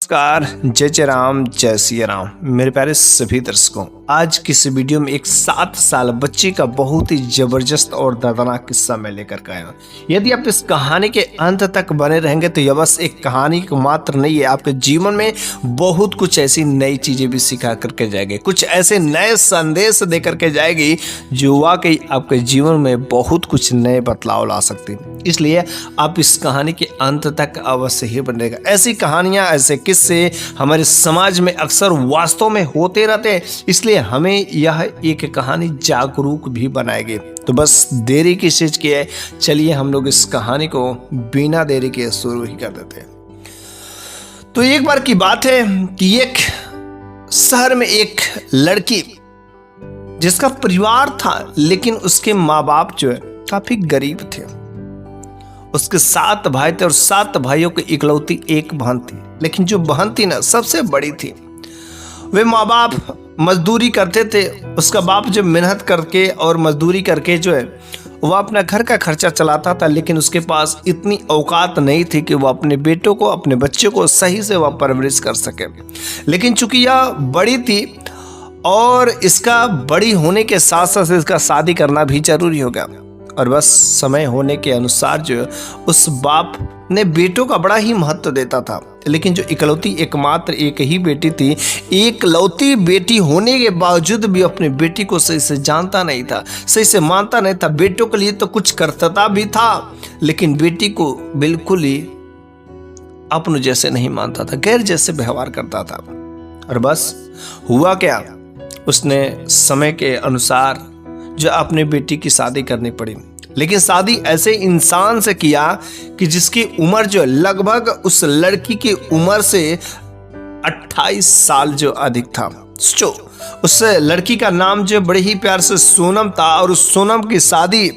नमस्कार, जय जय राम, जय सिया राम। मेरे प्यारे सभी दर्शकों, आज की इस वीडियो में एक 7 साल बच्चे का बहुत ही जबरदस्त और दर्दनाक किस्सा मैं लेकर के आया हूँ। यदि आप इस कहानी के अंत तक बने रहेंगे तो यह बस एक कहानी मात्र नहीं है, आपके जीवन में बहुत कुछ ऐसी नई चीजें भी सिखा करके जाएगी, कुछ ऐसे नए संदेश दे करके जाएगी जो वाकई आपके जीवन में बहुत कुछ नए बदलाव ला सकती है। इसलिए आप इस कहानी के अंत तक अवश्य ही बनेगा। ऐसी कहानियां, ऐसे किस्से हमारे समाज में अक्सर वास्तव में होते रहते हैं, इसलिए हमें यह एक कहानी जागरूक भी बनाएगी। तो बस देरी की चीज की है, चलिए हम लोग इस कहानी को बिना देरी के शुरू ही कर देते हैं। तो एक बार की बात है कि एक शहर में एक लड़की जिसका परिवार था, लेकिन उसके माँ बाप जो है काफी गरीब थे। उसके 7 भाई थे और 7 भाइयों की इकलौती एक बहन थी, लेकिन जो बहन थी ना सबसे बड़ी थी। वे माँ बाप मजदूरी करते थे। उसका बाप जो मेहनत करके और मजदूरी करके जो है वह अपना घर का खर्चा चलाता था, लेकिन उसके पास इतनी औकात नहीं थी कि वह अपने बेटों को, अपने बच्चों को सही से वह परवरिश कर सके। लेकिन चूंकि यह बड़ी थी और इसका बड़ी होने के साथ साथ इसका शादी करना भी जरूरी हो गया, और बस समय होने के अनुसार जो उस बाप ने बेटों का बड़ा ही महत्व देता था। लेकिन जो इकलौती एकमात्र एक ही बेटी थी, इकलौती बेटी होने के बावजूद भी अपनी बेटी को सही से जानता नहीं था, सही से मानता नहीं था। बेटों के लिए तो कुछ करता भी था, लेकिन बेटी को बिल्कुल ही अपनों जैसे नहीं मानता था, गैर जैसे व्यवहार करता था। और बस हुआ क्या, उसने समय के अनुसार जो अपने बेटी की शादी करनी पड़ी, लेकिन शादी ऐसे इंसान से किया कि जिसकी उम्र जो लगभग उस लड़की की उम्र से 28 साल जो अधिक था। सोचो, उस लड़की का नाम जो बड़े ही प्यार से सोनम था, और उस सोनम की शादी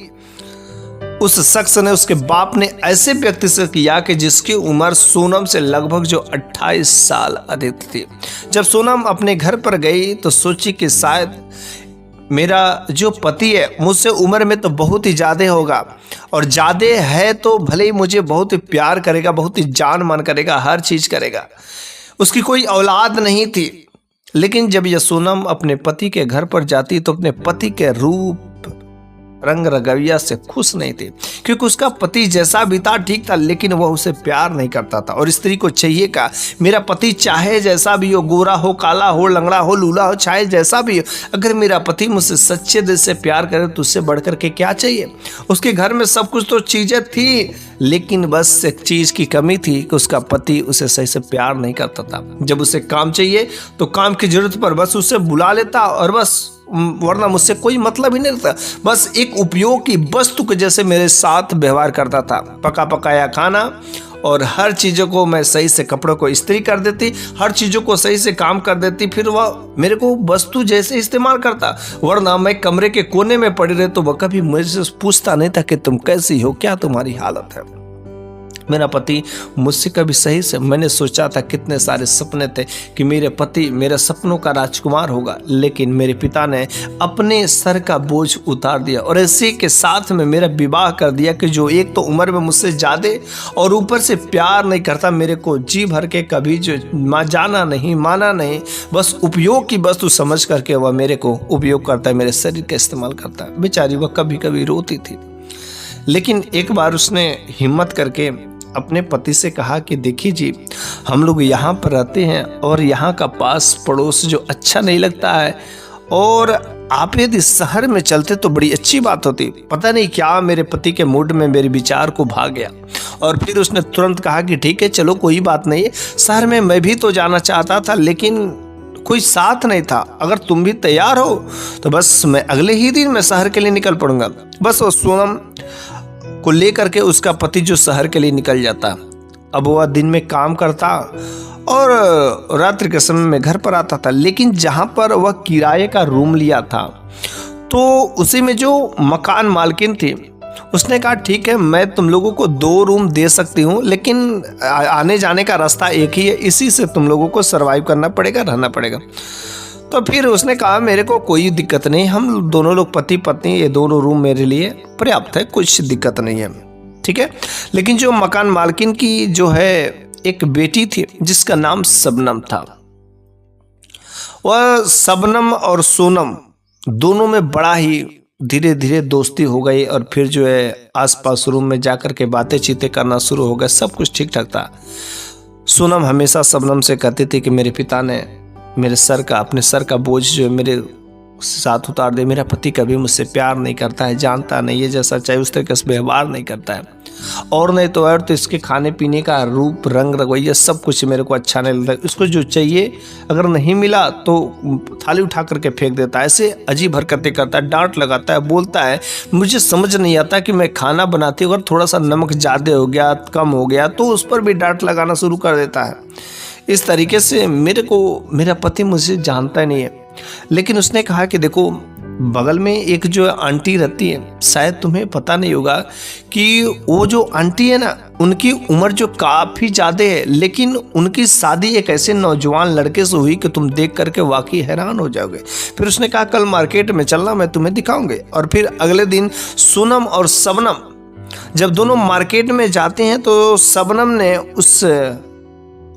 उस शख्स ने, उसके बाप ने ऐसे व्यक्ति से किया कि जिसकी उम्र सोनम से लगभग जो 28 साल अधिक थी। जब सोनम अपने घर पर गई तो सोची कि शायद मेरा जो पति है मुझसे उम्र में तो बहुत ही ज़्यादा होगा, और ज़्यादा है तो भले ही मुझे बहुत ही प्यार करेगा, बहुत ही जान मान करेगा, हर चीज़ करेगा। उसकी कोई औलाद नहीं थी। लेकिन जब यह सोनम अपने पति के घर पर जाती तो अपने पति के रूप, रंग रवैया से खुश नहीं थी, क्योंकि उसका पति जैसा भी था ठीक था, लेकिन वह उसे प्यार नहीं करता था। और स्त्री को चाहिए का, मेरा पति चाहे जैसा भी हो, गोरा हो, काला हो, लंगड़ा हो, लूला हो, चाहे जैसा भी हो, अगर मेरा पति मुझसे सच्चे दिल से प्यार करे तो उससे बढ़कर के क्या चाहिए। उसके घर में सब कुछ तो चीजें थी, लेकिन बस एक चीज की कमी थी कि उसका पति उसे सही से प्यार नहीं करता था। जब उसे काम चाहिए तो काम की जरूरत पर बस उसे बुला लेता, और बस वरना मुझसे कोई मतलब ही नहीं रहता। बस एक उपयोग की वस्तु के जैसे मेरे साथ व्यवहार करता था। पका पकाया खाना और हर चीज़ों को मैं सही से, कपड़ों को इस्त्री कर देती, हर चीज़ों को सही से काम कर देती, फिर वह मेरे को वस्तु जैसे इस्तेमाल करता। वरना मैं कमरे के कोने में पड़ी रहे तो वह कभी मुझसे पूछता नहीं था कि तुम कैसी हो, क्या तुम्हारी हालत है। मेरा पति मुझसे कभी सही से, मैंने सोचा था, कितने सारे सपने थे कि मेरे पति मेरे सपनों का राजकुमार होगा, लेकिन मेरे पिता ने अपने सर का बोझ उतार दिया और इसी के साथ में मेरा विवाह कर दिया कि जो एक तो उम्र में मुझसे ज़्यादा और ऊपर से प्यार नहीं करता, मेरे को जी भर के कभी जो जाना नहीं, माना नहीं, बस उपयोग की वस्तु समझ करके वह मेरे को उपयोग करता है, मेरे शरीर का इस्तेमाल करता है। बेचारी वह कभी कभी रोती थी। लेकिन एक बार उसने हिम्मत करके अपने पति से कहा कि देखिए जी, हम लोग यहाँ पर रहते हैं और यहाँ का पास पड़ोस जो अच्छा नहीं लगता है, और आप यदि शहर में चलते तो बड़ी अच्छी बात होती। पता नहीं क्या मेरे पति के मूड में मेरे विचार को भाग गया, और फिर उसने तुरंत कहा कि ठीक है, चलो कोई बात नहीं है, शहर में मैं भी तो जाना चाहता था, लेकिन कोई साथ नहीं था। अगर तुम भी तैयार हो तो बस मैं अगले ही दिन मैं शहर के लिए निकल पड़ूंगा। बस वो सोनम को लेकर के उसका पति जो शहर के लिए निकल जाता। अब वह दिन में काम करता और रात्रि के समय में घर पर आता था। लेकिन जहाँ पर वह किराए का रूम लिया था तो उसी में जो मकान मालकिन थी उसने कहा ठीक है, मैं तुम लोगों को 2 रूम दे सकती हूँ, लेकिन आने जाने का रास्ता एक ही है, इसी से तुम लोगों को सर्वाइव करना पड़ेगा, रहना पड़ेगा। तो फिर उसने कहा मेरे को कोई दिक्कत नहीं, हम दोनों लोग पति पत्नी, ये दोनों रूम मेरे लिए पर्याप्त है, कुछ दिक्कत नहीं है, ठीक है। लेकिन जो मकान मालकिन की जो है एक बेटी थी जिसका नाम शबनम था। वह शबनम और सोनम दोनों में बड़ा ही धीरे धीरे दोस्ती हो गई और फिर जो है आसपास रूम में जाकर के बातें चीतें करना शुरू हो गए। सब कुछ ठीक ठाक था। सोनम हमेशा शबनम से कहती थी कि मेरे पिता ने मेरे अपने सर का बोझ जो है मेरे साथ उतार दे। मेरा पति कभी मुझसे प्यार नहीं करता है, जानता नहीं है, जैसा चाहे उस तरीके से व्यवहार नहीं करता है, और नहीं तो और तो इसके खाने पीने का रूप रंग रवैया सब कुछ मेरे को अच्छा नहीं लगता। इसको जो चाहिए अगर नहीं मिला तो थाली उठा करके फेंक देता है, ऐसे अजीब हरकतें करता है, डांट लगाता है, बोलता है। मुझे समझ नहीं आता कि मैं खाना बनाती हूँ, अगर थोड़ा सा नमक ज़्यादा हो गया कम हो गया तो उस पर भी डांट लगाना शुरू कर देता है। इस तरीके से मेरा पति मुझे जानता नहीं है। लेकिन उसने कहा कि देखो बगल में एक जो आंटी रहती है, शायद तुम्हें पता नहीं होगा कि वो जो आंटी है ना उनकी उम्र जो काफ़ी ज़्यादा है, लेकिन उनकी शादी एक ऐसे नौजवान लड़के से हुई कि तुम देख करके वाकई हैरान हो जाओगे। फिर उसने कहा कल मार्केट में चलना, मैं तुम्हें दिखाऊंगे। और फिर अगले दिन सोनम और शबनम जब दोनों मार्केट में जाते हैं तो शबनम ने उस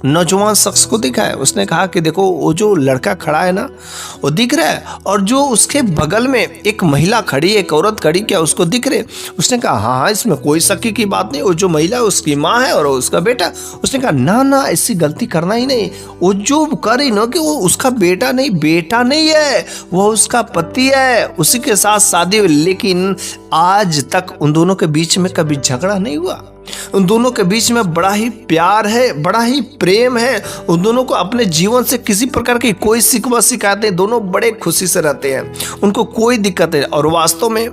नौजवान शख्स को देखा है। उसने कहा कि देखो वो जो लड़का खड़ा है ना वो दिख रहा है, और जो उसके बगल में एक महिला खड़ी है, एक औरत खड़ी, क्या उसको दिख रहे? उसने कहा हाँ हाँ, इसमें कोई शक की बात नहीं, वो जो महिला है उसकी माँ है और उसका बेटा। उसने कहा ना ना, ऐसी गलती करना ही नहीं, वो जो कर रही ना कि वो उसका बेटा नहीं है, वो उसका पति है, उसी के साथ शादी हुई। लेकिन आज तक उन दोनों के बीच में कभी झगड़ा नहीं हुआ। उन दोनों के बीच में बड़ा ही प्यार है, बड़ा ही प्रेम है। उन दोनों को अपने जीवन से किसी प्रकार की कोई शिकवा शिकायत नहीं, दोनों बड़े खुशी से रहते हैं, उनको कोई दिक्कत है। और वास्तव में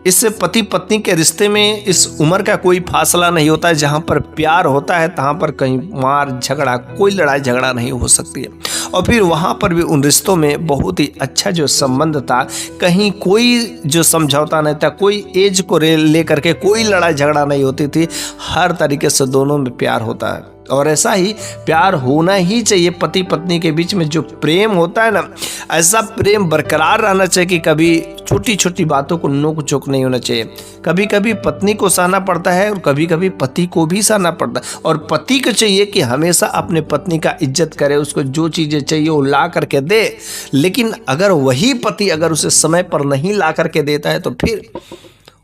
इस पति पत्नी के रिश्ते में इस उम्र का कोई फासला नहीं होता है। जहाँ पर प्यार होता है तहाँ पर कहीं मार झगड़ा, कोई लड़ाई झगड़ा नहीं हो सकती है। और फिर वहाँ पर भी उन रिश्तों में बहुत ही अच्छा जो संबंध था, कहीं कोई जो समझौता नहीं था, कोई एज को ले करके कोई लड़ाई झगड़ा नहीं होती थी। हर तरीके से दोनों में प्यार होता है और ऐसा ही प्यार होना ही चाहिए। पति पत्नी के बीच में जो प्रेम होता है ना, ऐसा प्रेम बरकरार रहना चाहिए कि कभी छोटी छोटी बातों को नोक झोंक नहीं होना चाहिए। कभी कभी पत्नी को सहना पड़ता है और कभी कभी पति को भी सहना पड़ता है। और पति को चाहिए कि हमेशा अपने पत्नी का इज्जत करे, उसको जो चीज़ें चाहिए वो ला करके दे। लेकिन अगर वही पति अगर उसे समय पर नहीं ला करके देता है तो फिर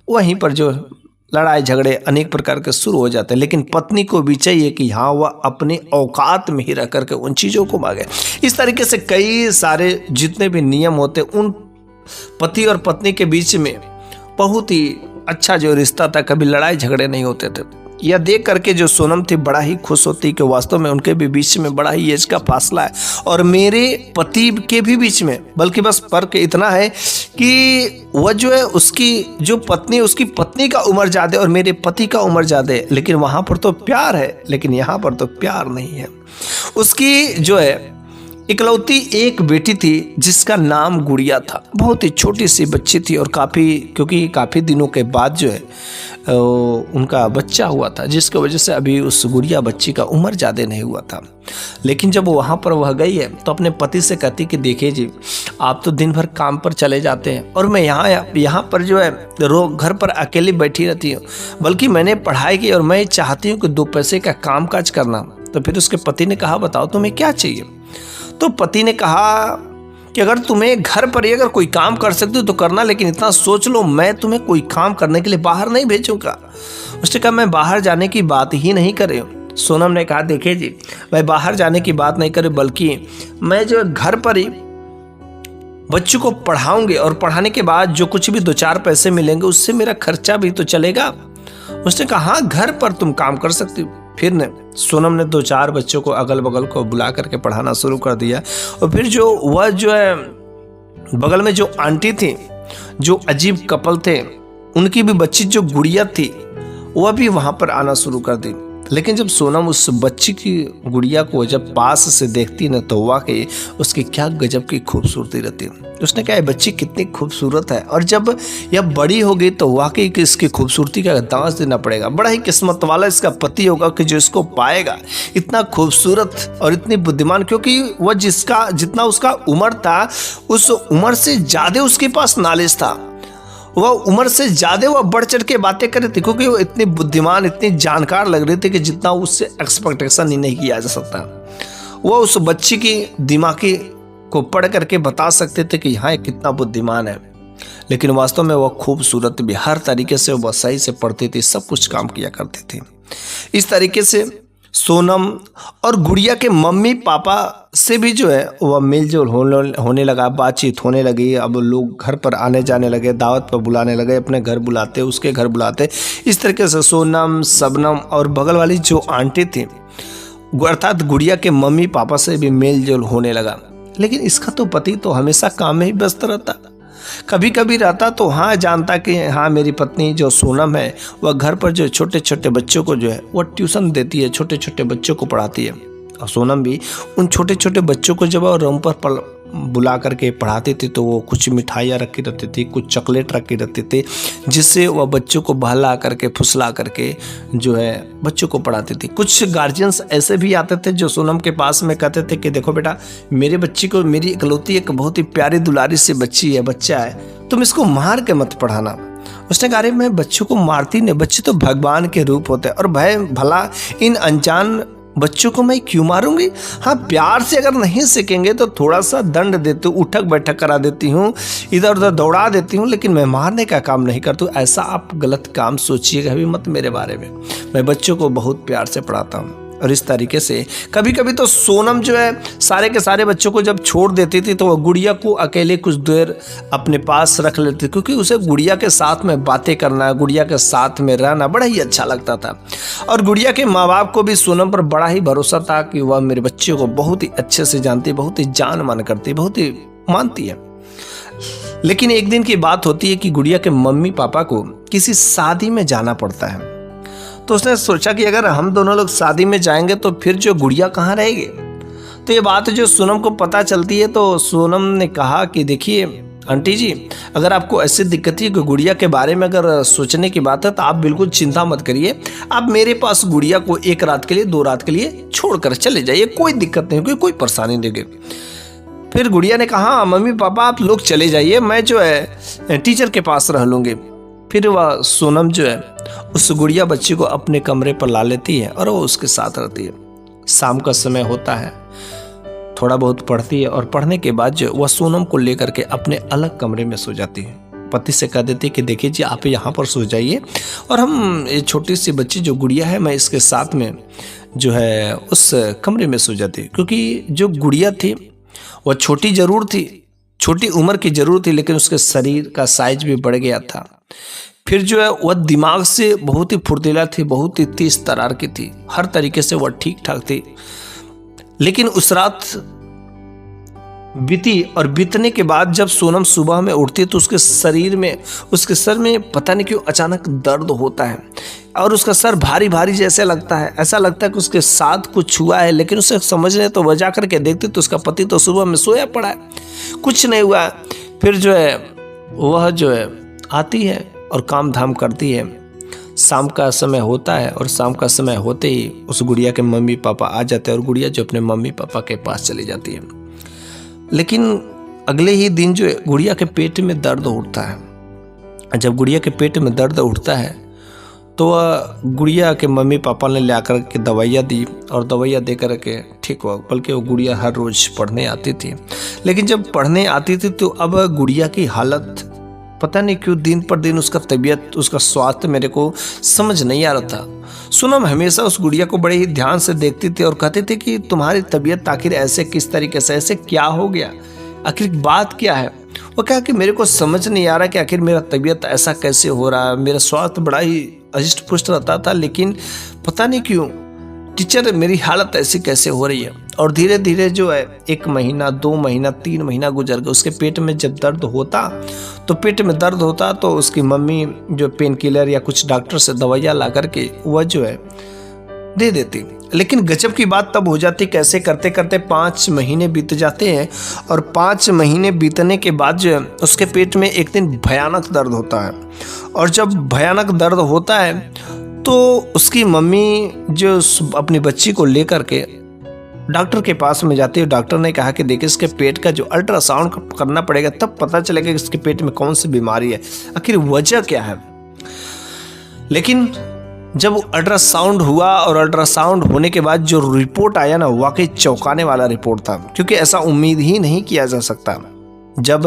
वहीं पर जो लड़ाई झगड़े अनेक प्रकार के शुरू हो जाते हैं। लेकिन पत्नी को भी चाहिए कि हाँ वह अपने औकात में ही रह करके उन चीज़ों को मांगे। इस तरीके से कई सारे जितने भी नियम होते उन पति और पत्नी के बीच में बहुत ही अच्छा जो रिश्ता था, कभी लड़ाई झगड़े नहीं होते थे। यह देख करके जो सोनम थी बड़ा ही खुश होती कि वास्तव में उनके भी बीच में बड़ा ही एज का फासला है और मेरे पति के भी बीच में, बल्कि बस फर्क इतना है कि वह जो है उसकी जो पत्नी, उसकी पत्नी का उम्र ज़्यादा और मेरे पति का उम्र ज़्यादा है। लेकिन वहाँ पर तो प्यार है, लेकिन यहाँ पर तो प्यार नहीं है। उसकी जो है इकलौती एक बेटी थी जिसका नाम गुड़िया था। बहुत ही छोटी सी बच्ची थी और क्योंकि काफ़ी दिनों के बाद जो है उनका बच्चा हुआ था, जिसकी वजह से अभी उस गुड़िया बच्ची का उम्र ज़्यादा नहीं हुआ था। लेकिन जब वहाँ पर वह गई है तो अपने पति से कहती कि देखिए जी, आप तो दिन भर काम पर चले जाते हैं और मैं यहाँ पर जो है घर पर अकेली बैठी रहती हूँ, बल्कि मैंने पढ़ाई की और मैं चाहती हूँ कि 2 पैसे का काम काज करना। तो फिर उसके पति ने कहा बताओ तुम्हें क्या चाहिए? तो पति ने कहा कि अगर तुम्हें घर पर ही अगर कोई काम कर सकते हो तो करना, लेकिन इतना सोच लो मैं तुम्हें कोई काम करने के लिए बाहर नहीं भेजूंगा। उसने कहा मैं बाहर जाने की बात ही नहीं कर रही हूँ। सोनम ने कहा देखिए जी, मैं बाहर जाने की बात नहीं कर रही, बल्कि मैं जो घर पर ही बच्चों को पढ़ाऊंगी और पढ़ाने के बाद जो कुछ भी 2-4 पैसे मिलेंगे उससे मेरा खर्चा भी तो चलेगा। उसने कहा हाँ घर पर तुम काम कर सकती हो। फिर ने सोनम ने 2-4 बच्चों को अगल बगल को बुला करके पढ़ाना शुरू कर दिया। और फिर जो वह जो है बगल में जो आंटी थी, जो अजीब कपल थे, उनकी भी बच्ची जो गुड़िया थी वह भी वहाँ पर आना शुरू कर दी। लेकिन जब सोनम उस बच्ची की गुड़िया को जब पास से देखती न तो वाकई उसकी क्या गजब की खूबसूरती रहती। उसने कहा बच्ची कितनी खूबसूरत है, और जब यह बड़ी हो गई तो वाकई कि इसकी खूबसूरती का दांस देना पड़ेगा। बड़ा ही किस्मत वाला इसका पति होगा कि जो इसको पाएगा, इतना खूबसूरत और इतनी बुद्धिमान, क्योंकि वह जितना उसका उम्र था उस उम्र से ज़्यादा उसके पास नॉलेज था। वह उम्र से ज़्यादा वह बढ़ चढ़ के बातें कर रही थी, क्योंकि वो इतनी बुद्धिमान, इतनी जानकार लग रही थी कि जितना उससे एक्सपेक्टेशन ही नहीं किया जा सकता। वह उस बच्ची की दिमागी को पढ़ करके बता सकते थे कि हाँ, कितना बुद्धिमान है, लेकिन वास्तव में वह खूबसूरत भी, हर तरीके से वह सही से पढ़ती थी, सब कुछ काम किया करती थी। इस तरीके से सोनम और गुड़िया के मम्मी पापा से भी जो है वह मेलजोल होने लगा, बातचीत होने लगी। अब लोग घर पर आने जाने लगे, दावत पर बुलाने लगे, अपने घर बुलाते, उसके घर बुलाते। इस तरीके से सोनम, शबनम और बगल वाली जो आंटी थी अर्थात गुड़िया के मम्मी पापा से भी मेलजोल होने लगा। लेकिन इसका तो पति तो हमेशा काम में ही व्यस्त रहता, कभी कभी रहता तो हाँ जानता कि हाँ मेरी पत्नी जो सोनम है वह घर पर जो छोटे छोटे बच्चों को जो है वह ट्यूशन देती है, छोटे छोटे बच्चों को पढ़ाती है। और सोनम भी उन छोटे छोटे बच्चों को जब रूम पर बुला करके पढ़ाती थी तो वो कुछ मिठाइयाँ रखी रहती थी, कुछ चॉकलेट रखी रहती थी, जिससे वह बच्चों को बहला करके फुसला करके जो है बच्चों को पढ़ाती थी। कुछ गार्जियंस ऐसे भी आते थे जो सोनम के पास में कहते थे कि देखो बेटा, मेरे बच्ची को, मेरी इकलौती एक बहुत ही प्यारी दुलारी सी बच्चा है, तुम इसको मार के मत पढ़ाना। उसने कहा, अरे मैं बच्चों को मारती नहीं, बच्चे तो भगवान के रूप होते हैं, और भला इन अनजान बच्चों को मैं क्यों मारूंगी? हाँ, प्यार से अगर नहीं सीखेंगे तो थोड़ा सा दंड देती हूँ, उठक बैठक करा देती हूँ, इधर उधर दौड़ा देती हूँ, लेकिन मैं मारने का काम नहीं करती हूँ। ऐसा आप गलत काम सोचिएगा भी मत मेरे बारे में। मैं बच्चों को बहुत प्यार से पढ़ाता हूँ। और इस तरीके से कभी कभी तो सोनम जो है सारे के सारे बच्चों को जब छोड़ देती थी तो वह गुड़िया को अकेले कुछ देर अपने पास रख लेती, क्योंकि उसे गुड़िया के साथ में बातें करना, गुड़िया के साथ में रहना बड़ा ही अच्छा लगता था। और गुड़िया के माँ बाप को भी सोनम पर बड़ा ही भरोसा था कि वह मेरे बच्चे को बहुत ही अच्छे से जानती, बहुत ही जान मान करती, बहुत ही मानती है। लेकिन एक दिन की बात होती है कि गुड़िया के मम्मी पापा को किसी शादी में जाना पड़ता है। तो उसने सोचा कि अगर हम दोनों लोग शादी में जाएंगे तो फिर जो गुड़िया कहाँ रहेगी। तो ये बात जो सोनम को पता चलती है तो सोनम ने कहा कि देखिए आंटी जी, अगर आपको ऐसी दिक्कत है कि गुड़िया के बारे में अगर सोचने की बात है तो आप बिल्कुल चिंता मत करिए, आप मेरे पास गुड़िया को 1 रात के लिए, 2 रात के लिए छोड़कर चले जाइए, कोई दिक्कत नहीं होगी, कोई परेशानी नहीं होगी। फिर गुड़िया ने कहा, मम्मी पापा आप लोग चले जाइए, मैं जो है टीचर के पास रह लूँगी। फिर वह सोनम जो है उस गुड़िया बच्ची को अपने कमरे पर ला लेती है और वो उसके साथ रहती है। शाम का समय होता है, थोड़ा बहुत पढ़ती है और पढ़ने के बाद जो वह सोनम को लेकर के अपने अलग कमरे में सो जाती है। पति से कह देती है कि देखिए जी, आप यहाँ पर सो जाइए और हम ये छोटी सी बच्ची जो गुड़िया है, मैं इसके साथ में जो है उस कमरे में सो जाती है। क्योंकि जो गुड़िया थी वह छोटी जरूर थी, छोटी उम्र की जरूर थी, लेकिन उसके शरीर का साइज भी बढ़ गया था। फिर जो है वह दिमाग से बहुत ही फुर्तीला थी, बहुत ही तेज तरार की थी, हर तरीके से वह ठीक ठाक थी। लेकिन उस रात बीती और बीतने के बाद जब सोनम सुबह में उठती है तो उसके शरीर में, उसके सर में पता नहीं क्यों अचानक दर्द होता है और उसका सर भारी भारी जैसे लगता है। ऐसा लगता है कि उसके साथ कुछ हुआ है, लेकिन उसे समझने तो वजह करके देखती तो उसका पति तो सुबह में सोया पड़ा है, कुछ नहीं हुआ। फिर जो है वह जो है आती है और काम धाम करती है। शाम का समय होता है और शाम का समय होते ही उस गुड़िया के मम्मी पापा आ जाते हैं और गुड़िया जो अपने मम्मी पापा के पास चली जाती है। लेकिन अगले ही दिन जो है गुड़िया के पेट में दर्द उठता है। जब गुड़िया के पेट में दर्द उठता है तो वह गुड़िया के मम्मी पापा ने ला कर के दवाइयाँ दी और दवाइयाँ दे कर के ठीक हुआ। बल्कि वो गुड़िया हर रोज़ पढ़ने आती थी, लेकिन जब पढ़ने आती थी तो अब गुड़िया की हालत पता नहीं क्यों दिन पर दिन उसका तबीयत, उसका स्वास्थ्य मेरे को समझ नहीं आ रहा था। सोनम हमेशा उस गुड़िया को बड़े ही ध्यान से देखती थी और कहती थी कि तुम्हारी तबीयत आखिर ऐसे किस तरीके से, ऐसे क्या हो गया, आखिर बात क्या है। वो कहा कि मेरे को समझ नहीं आ रहा कि आखिर मेरा तबीयत ऐसा कैसे हो रहा है। मेरा स्वास्थ्य बड़ा ही अजिष्ट पुष्ट रहता था, लेकिन पता नहीं क्यों टीचर मेरी हालत ऐसी कैसे हो रही है। और धीरे धीरे जो है 1 महीना, 2 महीना, 3 महीना गुजर गया। उसके पेट में जब दर्द होता तो पेट में दर्द होता तो उसकी मम्मी जो पेन किलर या कुछ डॉक्टर से दवाइयाँ ला करके वह जो है दे देती। लेकिन गजब की बात तब हो जाती, कैसे करते करते 5 महीने बीत जाते हैं और 5 महीने बीतने के बाद जो है उसके पेट में एक दिन भयानक दर्द होता है। और जब भयानक दर्द होता है तो उसकी मम्मी जो अपनी बच्ची को लेकर के डॉक्टर के पास में जाती है। डॉक्टर ने कहा कि देखिए इसके पेट का जो अल्ट्रासाउंड करना पड़ेगा, तब पता चलेगा कि इसके पेट में कौन सी बीमारी है, आखिर वजह क्या है। लेकिन जब अल्ट्रासाउंड हुआ और अल्ट्रासाउंड होने के बाद जो रिपोर्ट आया ना, वाकई चौंकाने वाला रिपोर्ट था, क्योंकि ऐसा उम्मीद ही नहीं किया जा सकता। जब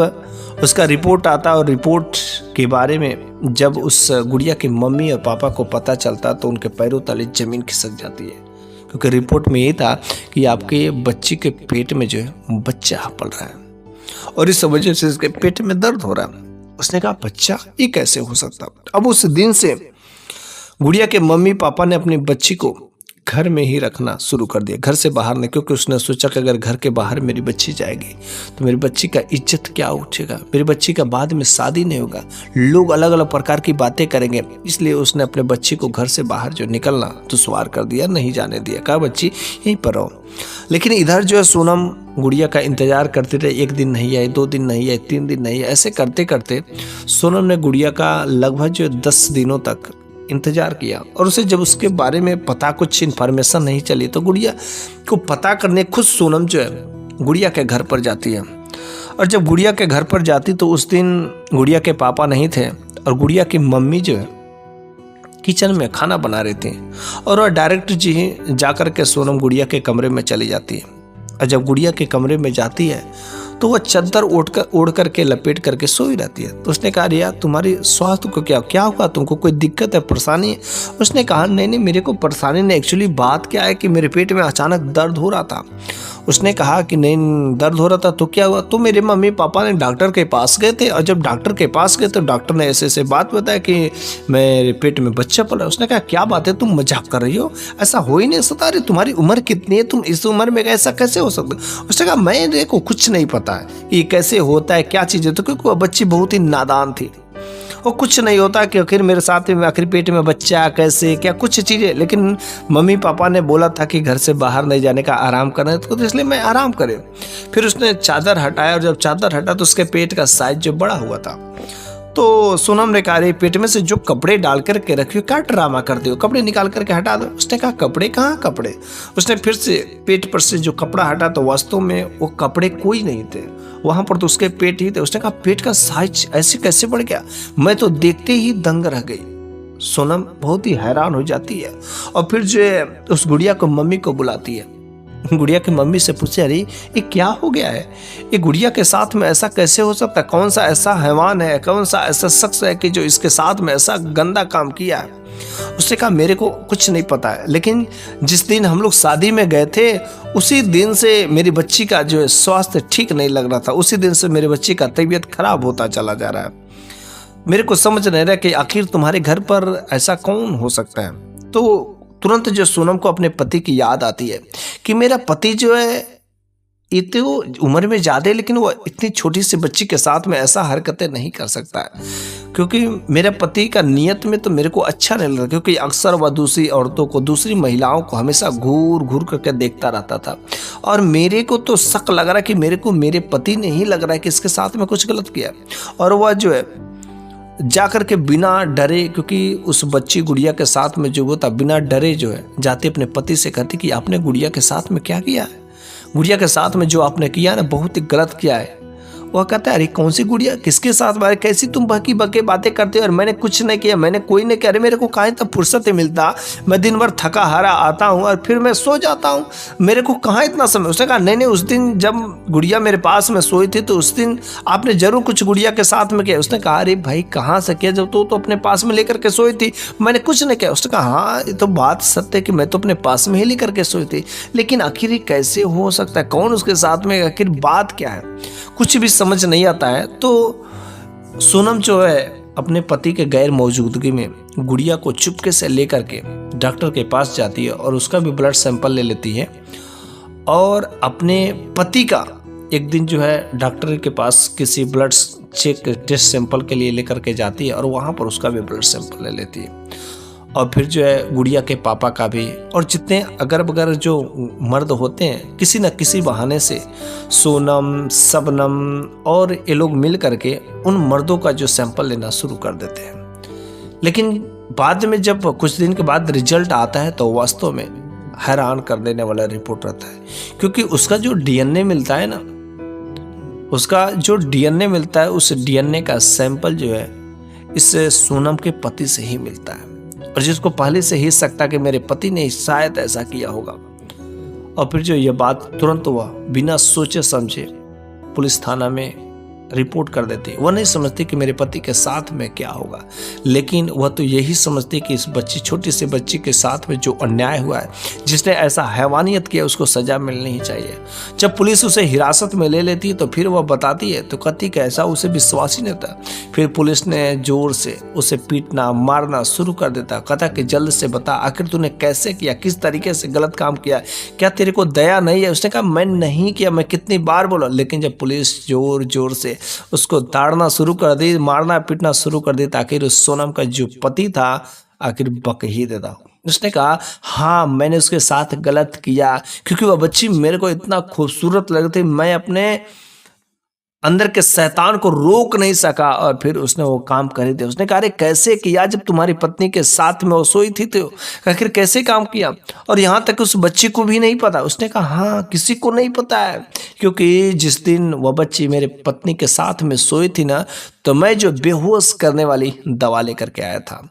उसका रिपोर्ट आता और रिपोर्ट के बारे में जब उस गुड़िया की मम्मी और पापा को पता चलता तो उनके पैरों तले जमीन खिसक जाती है, क्योंकि रिपोर्ट में ये था कि आपके बच्ची के पेट में जो है बच्चा पल रहा है और इस वजह से इसके पेट में दर्द हो रहा है। उसने कहा बच्चा, ये कैसे हो सकता। अब उस दिन से गुड़िया के मम्मी पापा ने अपनी बच्ची को घर में ही रखना शुरू कर दिया, घर से बाहर नहीं, क्योंकि उसने सोचा कि अगर घर के बाहर मेरी बच्ची जाएगी तो मेरी बच्ची का इज्जत क्या उठेगा, मेरी बच्ची का बाद में शादी नहीं होगा, लोग अलग अलग प्रकार की बातें करेंगे। इसलिए उसने अपने बच्ची को घर से बाहर जो निकलना दुश्वार कर दिया, नहीं जाने दिया, कहा बच्ची यहीं पर रहो। लेकिन इधर जो है सोनम गुड़िया का इंतजार करते रहे। 1 दिन नहीं आई, 2 दिन नहीं आई, 3 दिन नहीं आई, ऐसे करते करते सोनम ने गुड़िया का लगभग जो 10 दिनों तक इंतजार किया। और उसे जब उसके बारे में पता कुछ इन्फॉर्मेशन नहीं चली तो गुड़िया को पता करने खुद सोनम जो है गुड़िया के घर पर जाती है। और जब गुड़िया के घर पर जाती तो उस दिन गुड़िया के पापा नहीं थे और गुड़िया की मम्मी जो है किचन में खाना बना रही थी और वह डायरेक्ट जी जाकर के सोनम गुड़िया के कमरे में चली जाती है। और जब गुड़िया के कमरे में जाती है तो वह चादर ओढ़ करके लपेट करके सोई रहती है। तो उसने कहा यार तुम्हारी स्वास्थ्य को क्या हुआ, तुमको कोई दिक्कत है, परेशानी है। उसने कहा नहीं मेरे को परेशानी नहीं, एक्चुअली बात क्या है कि मेरे पेट में अचानक दर्द हो रहा था। उसने कहा कि नहीं दर्द हो रहा था तो क्या हुआ, तो मेरे मम्मी पापा ने डॉक्टर के पास गए थे और जब डॉक्टर के पास गए तो डॉक्टर ने ऐसे ऐसे बात बताया कि मेरे पेट में बच्चा पला। उसने कहा क्या बात है, तुम मजाक कर रही हो, ऐसा हो ही नहीं सकता, अरे तुम्हारी उम्र कितनी है, तुम इस उम्र में ऐसा कैसे हो सकता। उसने कहा मेरे को कुछ नहीं पता है ये कैसे होता है, क्या चीज़ है, तो क्योंकि बच्ची बहुत ही नादान थी और कुछ नहीं होता कि आखिर मेरे साथ में आखिर पेट में बच्चा कैसे क्या कुछ चीज़ें। लेकिन मम्मी पापा ने बोला था कि घर से बाहर नहीं जाने का, आराम करना, तो इसलिए मैं आराम करे। फिर उसने चादर हटाया और जब चादर हटा तो उसके पेट का साइज जो बड़ा हुआ था। तो सोनम ने कहा रे पेट में से जो कपड़े डाल करके रखियो, क्या ड्रामा करते हो, कपड़े निकाल करके हटा दो। उसने कहा कपड़े कहाँ कपड़े। उसने फिर से पेट पर से जो कपड़ा हटा तो वास्तव में वो कपड़े कोई नहीं थे वहां पर, तो उसके पेट ही थे। उसने कहा पेट का साइज ऐसे कैसे बढ़ गया, मैं तो देखते ही दंग रह गई। सोनम बहुत ही हैरान हो जाती है और फिर जो है उस गुड़िया को मम्मी को बुलाती है। गुड़िया की मम्मी से पूछे अरे ये क्या हो गया है, ये गुड़िया के साथ में ऐसा कैसे हो सकता है, कौन सा ऐसा हैवान है, कौन सा ऐसा शख्स है कि जो इसके साथ में ऐसा गंदा काम किया है। उसने कहा मेरे को कुछ नहीं पता है, लेकिन जिस दिन हम लोग शादी में गए थे उसी दिन से मेरी बच्ची का जो है स्वास्थ्य ठीक नहीं लग रहा था, उसी दिन से मेरी बच्ची का तबीयत खराब होता चला जा रहा है। मेरे को समझ नहीं रहा कि आखिर तुम्हारे घर पर ऐसा कौन हो सकता है। तो तुरंत जो सोनम को अपने पति की याद आती है कि मेरा पति जो है इतने उम्र में ज़्यादा है लेकिन वो इतनी छोटी सी बच्ची के साथ में ऐसा हरकतें नहीं कर सकता है, क्योंकि मेरे पति का नियत में तो मेरे को अच्छा नहीं लगता, क्योंकि अक्सर वह दूसरी औरतों को, दूसरी महिलाओं को हमेशा घूर घूर करके देखता रहता था और मेरे को तो शक लग रहा है कि मेरे को मेरे पति ने ही लग रहा है कि इसके साथ में कुछ गलत किया। और वह जो है जाकर के बिना डरे, क्योंकि उस बच्ची गुड़िया के साथ में जो वो था, बिना डरे जो है जाते अपने पति से कहती कि आपने गुड़िया के साथ में क्या किया है, गुड़िया के साथ में जो आपने किया ना बहुत ही गलत किया है। वह कहता है अरे कौन सी गुड़िया, किसके साथ, कैसी तुम बकी बके बातें करते हो, और मैंने कुछ नहीं किया, मैंने कोई नहीं किया। अरे मेरे को कहाँ तक फुर्सत मिलता, मैं दिन भर थका हारा आता हूँ और फिर मैं सो जाता हूँ, मेरे को कहाँ इतना समय। उसने कहा नहीं उस दिन जब गुड़िया मेरे पास में सोई थी तो उस दिन आपने जरूर कुछ गुड़िया के साथ में किया। उसने कहा अरे भाई कहाँ से किया, जब तो अपने पास में लेकर के सोई थी, मैंने कुछ नहीं किया। उसने कहा हाँ ये तो बात सत्य है कि मैं तो अपने पास में ही लेकर के सोई थी, लेकिन आखिर ये कैसे हो सकता है, कौन उसके साथ में, आखिर बात क्या है, कुछ भी समझ नहीं आता है। तो सोनम जो है अपने पति के गैर मौजूदगी में गुड़िया को चुपके से लेकर के डॉक्टर के पास जाती है और उसका भी ब्लड सैंपल ले लेती है और अपने पति का एक दिन जो है डॉक्टर के पास किसी ब्लड चेक टेस्ट सैंपल के लिए लेकर के जाती है और वहाँ पर उसका भी ब्लड सैंपल ले लेती है। और फिर जो है गुड़िया के पापा का भी, और जितने अगर बगर जो मर्द होते हैं किसी न किसी बहाने से सोनम, सबनम और ये लोग मिल करके उन मर्दों का जो सैंपल लेना शुरू कर देते हैं। लेकिन बाद में जब कुछ दिन के बाद रिजल्ट आता है तो वास्तव में हैरान कर देने वाला रिपोर्ट रहता है, क्योंकि उसका जो डीएनए मिलता है ना, उसका जो डीएनए मिलता है, उस डीएनए का सैंपल जो है इस सोनम के पति से ही मिलता है, और जिसको पहले से ही सकता कि मेरे पति ने शायद ऐसा किया होगा। और फिर जो ये बात तुरंत हुआ, बिना सोचे समझे पुलिस थाना में रिपोर्ट कर देती। वह नहीं समझती कि मेरे पति के साथ में क्या होगा, लेकिन वह तो यही समझती कि इस बच्ची, छोटी सी बच्ची के साथ में जो अन्याय हुआ है, जिसने ऐसा हैवानियत किया, उसको सजा मिलनी ही चाहिए। जब पुलिस उसे हिरासत में ले लेती है तो फिर वह बताती है तो कहती कि ऐसा उसे विश्वास ही नहीं था। फिर पुलिस ने जोर से उसे पीटना मारना शुरू कर देता, कहता कि जल्द से बता, आखिर तूने कैसे किया, किस तरीके से गलत काम किया, क्या तेरे को दया नहीं है? उसने कहा मैं नहीं किया, मैं कितनी बार बोला। लेकिन जब पुलिस जोर जोर से उसको ताड़ना शुरू कर दी, मारना पीटना शुरू कर दी, आखिर उस सोनम का जो पति था आखिर बक ही देता। उसने कहा हाँ मैंने उसके साथ गलत किया, क्योंकि वह बच्ची मेरे को इतना खूबसूरत लगती, मैं अपने अंदर के शैतान को रोक नहीं सका, और फिर उसने वो काम कर दिया। उसने कहा अरे कैसे किया, जब तुम्हारी पत्नी के साथ में वो सोई थी तो आखिर कैसे काम किया, और यहाँ तक उस बच्ची को भी नहीं पता। उसने कहा हाँ किसी को नहीं पता है, क्योंकि जिस दिन वह बच्ची मेरे पत्नी के साथ में सोई थी ना, तो मैं जो बेहोश करने वाली दवा लेकर के आया था,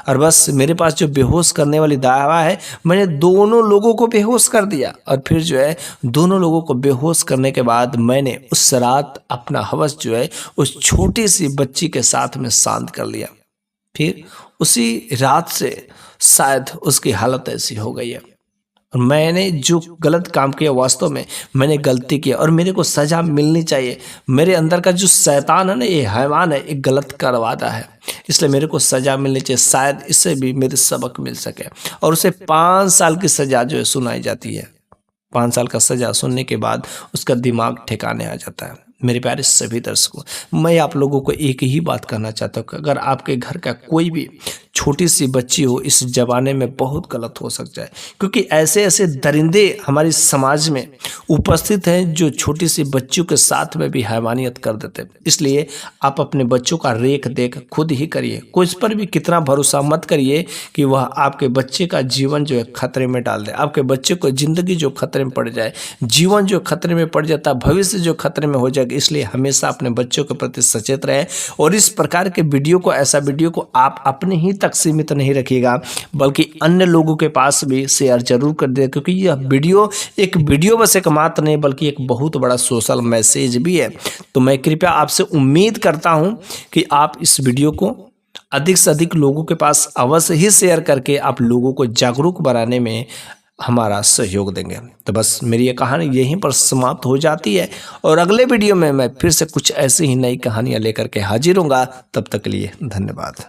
और बस मेरे पास जो बेहोश करने वाली दवा है, मैंने दोनों लोगों को बेहोश कर दिया, और फिर जो है दोनों लोगों को बेहोश करने के बाद मैंने उस रात अपना हवस जो है उस छोटी सी बच्ची के साथ में शांत कर लिया। फिर उसी रात से शायद उसकी हालत ऐसी हो गई है। और मैंने जो गलत काम किया, वास्तव में मैंने गलती की और मेरे को सजा मिलनी चाहिए। मेरे अंदर का जो शैतान है ना, ये हैवान है, एक गलत करवाता है, इसलिए मेरे को सजा मिलनी चाहिए। शायद इससे भी मेरे सबक मिल सके। और उसे 5 साल की सजा जो है सुनाई जाती है। 5 साल का सजा सुनने के बाद उसका दिमाग ठिकाने आ जाता है। मेरे प्यारे सभी दर्शकों, मैं आप लोगों को एक ही बात कहना चाहता हूँ कि अगर आपके घर का कोई भी छोटी सी बच्ची हो, इस जमाने में बहुत गलत हो सकता है, क्योंकि ऐसे ऐसे दरिंदे हमारे समाज में उपस्थित हैं जो छोटी सी बच्चियों के साथ में भी हैवानियत कर देते हैं। इसलिए आप अपने बच्चों का रेख देख खुद ही करिए। कोई इस पर भी कितना भरोसा मत करिए कि वह आपके बच्चे का जीवन जो है खतरे में डाल दे। आपके बच्चे को जिंदगी जो खतरे में पड़ जाए, जीवन जो खतरे में पड़ जाता है, भविष्य जो खतरे में हो जाएगा। इसलिए हमेशा अपने बच्चों के प्रति सचेत रहे। और इस प्रकार के वीडियो को, ऐसा वीडियो को आप अपने ही तक सीमित नहीं रखिएगा, बल्कि अन्य लोगों के पास भी शेयर जरूर कर दे, क्योंकि यह वीडियो बस एक मात्र नहीं बल्कि एक बहुत बड़ा सोशल मैसेज भी है। तो मैं कृपया आपसे उम्मीद करता हूं कि आप इस वीडियो को अधिक से अधिक लोगों के पास अवश्य ही शेयर करके आप लोगों को जागरूक बनाने में हमारा सहयोग देंगे। तो बस मेरी ये कहानी यहीं पर समाप्त हो जाती है, और अगले वीडियो में मैं फिर से कुछ ऐसी ही नई कहानियां लेकर के हाजिर होऊंगा। तब तक के लिए धन्यवाद।